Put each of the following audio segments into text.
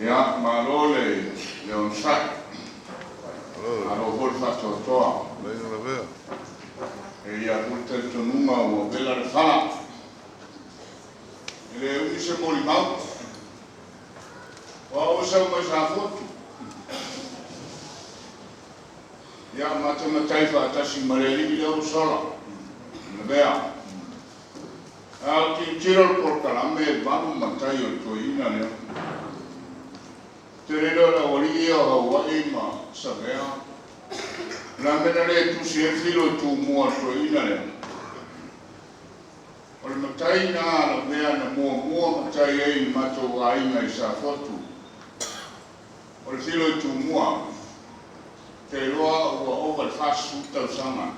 Ya, malole, leon sak. Alo hol fato toa. Lenga la vea. E ia kulte tonunga o bela de fala. Ele uni se moli mau. Wa o sa mai sa fotu. Ya mate matai fa tasi mareli bila o sola. Na vea. Al ki tiro por kalame vanu matai o toina ne. Terero la oria o Hawaii ma savea. La menale tu si e filo tu mua toina ne. O le matai na la mea na mua matai e mato ainga i sa fotu. O le filo tu mua. Te loa ua owa le fasu tau sanga.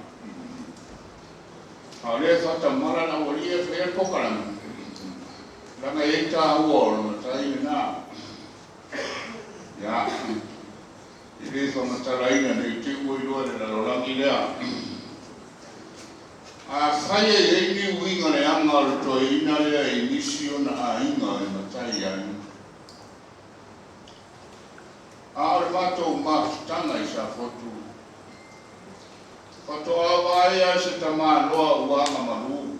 A le fata mara na oria fea pokaranga. Langa e ta ua o le matai na. Ya, ini sama caranya ni cikgu itu adalah orang India. Saya ini wingan yang ngal to ina ya inisio na inga mataya. Armato mak tanga isa foto. Foto awaya setama loa uang malu.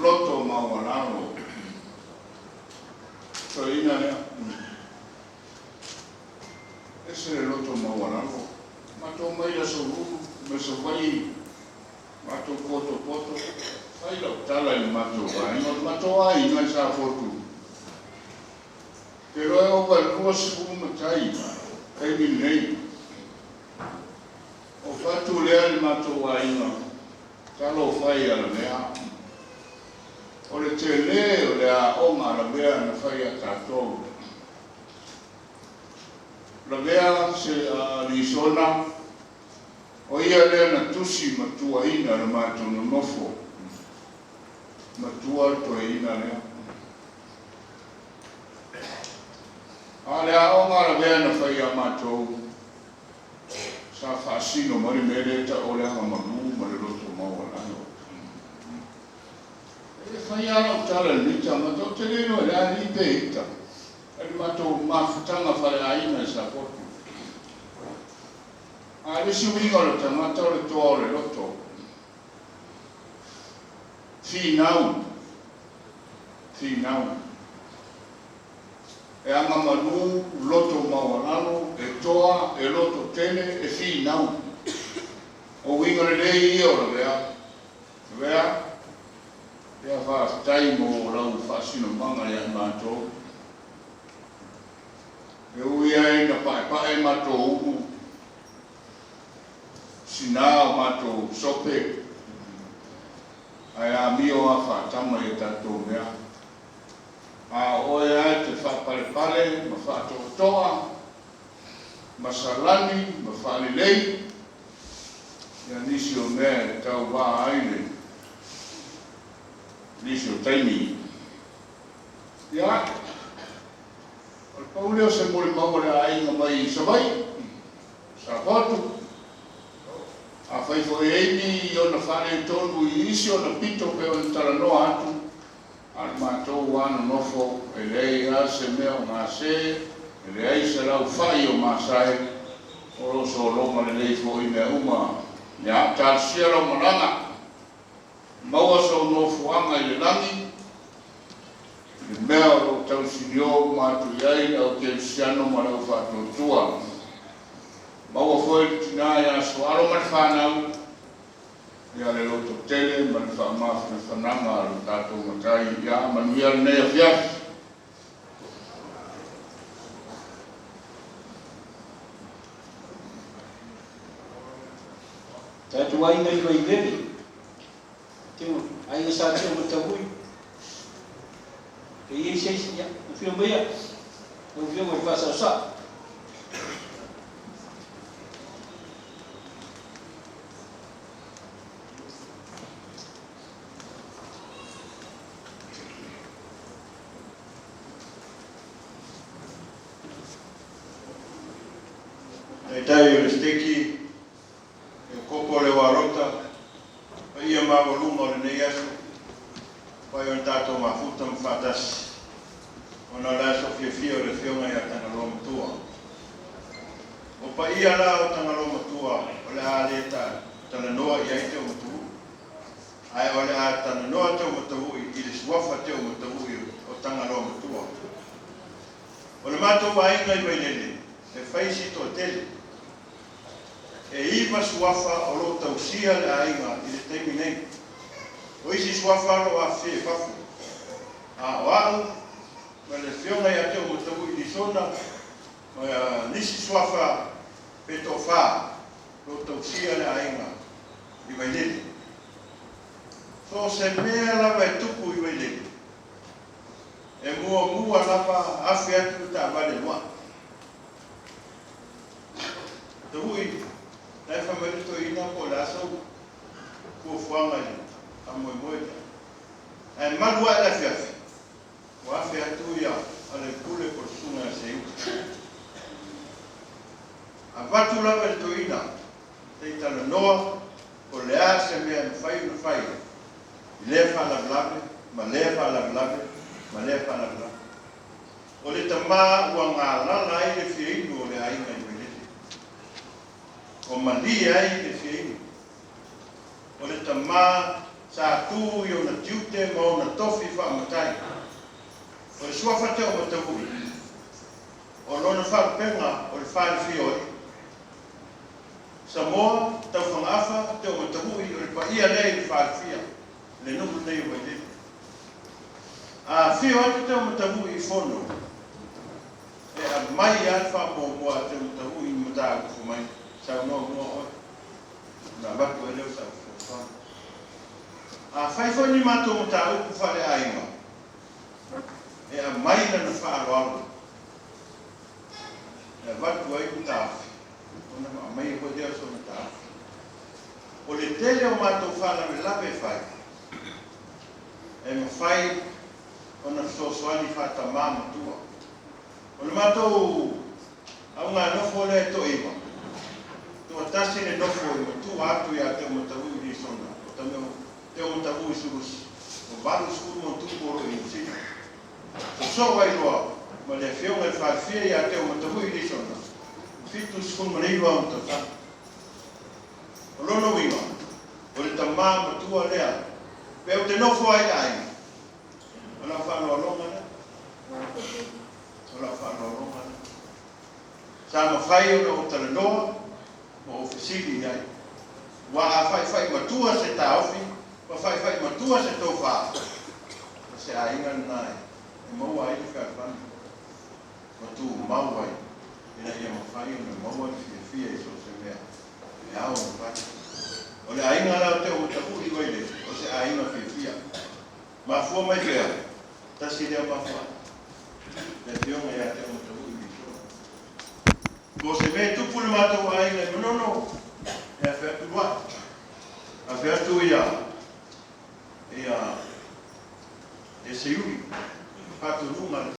Loto mawanaro. To ina ya. Ese es el otro mawanaro. Mato maila suru, me sovai, mato poto. Fai la tala il mato vai, non mato ai non sa foto. Pero é o valor su matai, ai mi nei. O fatu le il mato vai no. Talo fai ala mea. O le tele o le a oma la mea na fai a tatou. La vea se Arizona o ia lea na tusi matua ina na mato no nofo matua to ina lea a lea o ngara vea na whai a matou sa whaasino mari mere ta o lea malu mare roto maua lano e whai ana o tala nita matou te leno e lea ni pe ita e matou mafutanga whare aina sa fotu. A le si winga le tangata o le toa o le loto. Finau. E anga manu, loto mawanano, e toa, e loto tene, e finau. O winga le lei ia o le vea. Vea? Ea wha taimo o lau whaasino manga ia mato. E ui ai na pae mato umu. Sinao mato sope. Ai a mio a whaatama e tatou mea. A oe ai te whapale, ma whaatotoa, ma salani, ma whaalilei. Ia nisi o mea e tau wā aile. Nisi o taimi. Ia. O pauleo se mori maure a inga mai sa vai. Sa fotu. A fai fo eini o na whare tonu i isi o na pito pe o na taranoa atu. Al mātou wana nofo e rei a se mea o ngā se, e rei se lau whai o māsai, o roso o loma le rei fo i mea uma. Ia tāsia rau maranga. Maua so nofo anga i le langi. Le mea o tau sinio mātou iai au ke siano marau whātotua. Maua foi tina ia soaro mani whanau. Ia le loto tele, mani whaamafu na whananga alu tātou matai. Ia manu ia le nea whiafi. Tātou ainga i vai veri. Teo, ainga sa teo matawui. E iei seisi ia, o whio mea. O whio mai whasa o sa. E tai o le steki, e kopo le warota, pa ia mawa lunga o le nei aso, pai o tātou mafuta mwhatasi. O na la so fia o le whionga ia tanga loa matua. O pa ia la o tanga loa matua, o le a le tana noa ia i te o matu. Ai o le a tana noa te o matu i le suafa te o matu o tanga loa matua. O le matou ainga i wailele, e whaisi to tele. E iwa suafa o lo tausia le ainga i le teimi nei. O isi suafa lo a fie fafu. A o au, ma le whionga i a te o matu i li sona, nisi suafa peto wha, lo tausia le ainga i wailele. So se mea lava e tupu i wailele. E mua lava afi atu ta vale noa. Te hui, nai whamarito ina ko le asau, kua fuanga i, a moe ta. E malua e la fiafi, o afi atu ia, ale kule ko sunga se iu. A vatu lava e to ina, te tala noa, ko le a se mea mwhai na whai. Lefa la blave, ma lefa la blave, ma lefa la blave. O le tamā ua ngā lala ai le whiainu o le ainga i welele. O mali ai le whiainu. O le tamā sa tū i o na tiute ma o na tofi whaamatai. O le suafa te o matawui. O lona whaapenga o le whaari oi. Samoa, tau whangafa te o matawui o le paia nei le whaari le nuku nei o welele. A whio atu te o matawui i whono. E a mai alfa mo te mutahu i mata ku mai sa no na ba ko ele sa fo a fai fo ni mato mutahu ku fa le ainga e a mai na fa alo e va ku ai mutahu ona mai ko dia so mutahu o le tele o mato fa la me la be fai e me fai ona so swali fa tamama tua. O le matou au ngā nofo le to iwa. Tua tasi le nofo iwa, tu atu ia te matawu i ni sona. O tameo te matawu i surusi. O baru skuru mon tuporo i usina. O so wai loa, ma le whionga i whaafia ia te matawu i ni sona. Fitu skuru maneiwa o tata. O lono iwa, o le tamā matua lea. Pe o te nofo ai ai. O la whanua longa lea. Ola whanau sa ma whai o na o tala noa, ma o fisili ai. Wa a whai matua se ta ofi, ma whai matua se tau wha. Ma se a inga nai, e maua ai te whai matu mau ai. Ina ia ma whai o na maua fia i so se mea. E ao ma whai. O le a inga lao te o tapu i waile, o se a inga fia. Ma fua mai fea, tasi lea ma whai. Le whionga ia te o matawu i so. Ko se me tupu le matou ainga i manono, e a whea tuwa. A whea tu ia, e se iuri, pato runga le